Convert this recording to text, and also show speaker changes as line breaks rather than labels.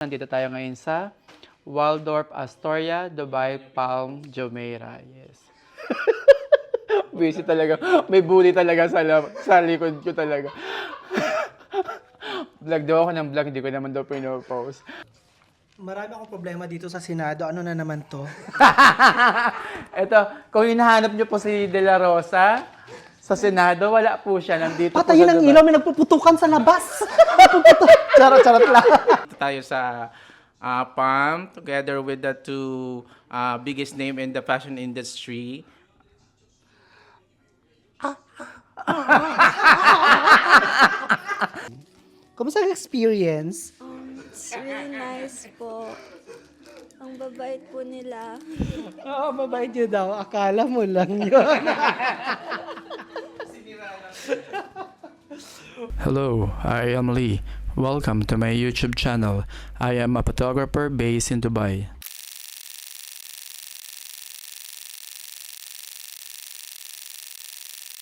Nandito tayo ngayon sa Waldorf Astoria, Dubai, Palm Jumeirah. Yes. Busy talaga. May bully talaga sa likod ko talaga. Vlog daw ako ng vlog, hindi ko naman daw pinopost.
Marami akong problema dito sa Senado. Ano na naman to?
Ito, kung hinahanap niyo po si De La Rosa sa Senado, wala po siya. Nandito
Patayin
po sa
ang
Dubai.
ilaw, may nagpuputukan sa labas. Charot lang.
Tayo sa Palm together with the two biggest name in the fashion industry.
Kumusta ang experience?
It's really nice po. Ang babait po nila.
Oo, mabait yun daw. Akala mo lang yun.
Hello, I am Lee. Welcome to my YouTube channel. I am a photographer based in Dubai.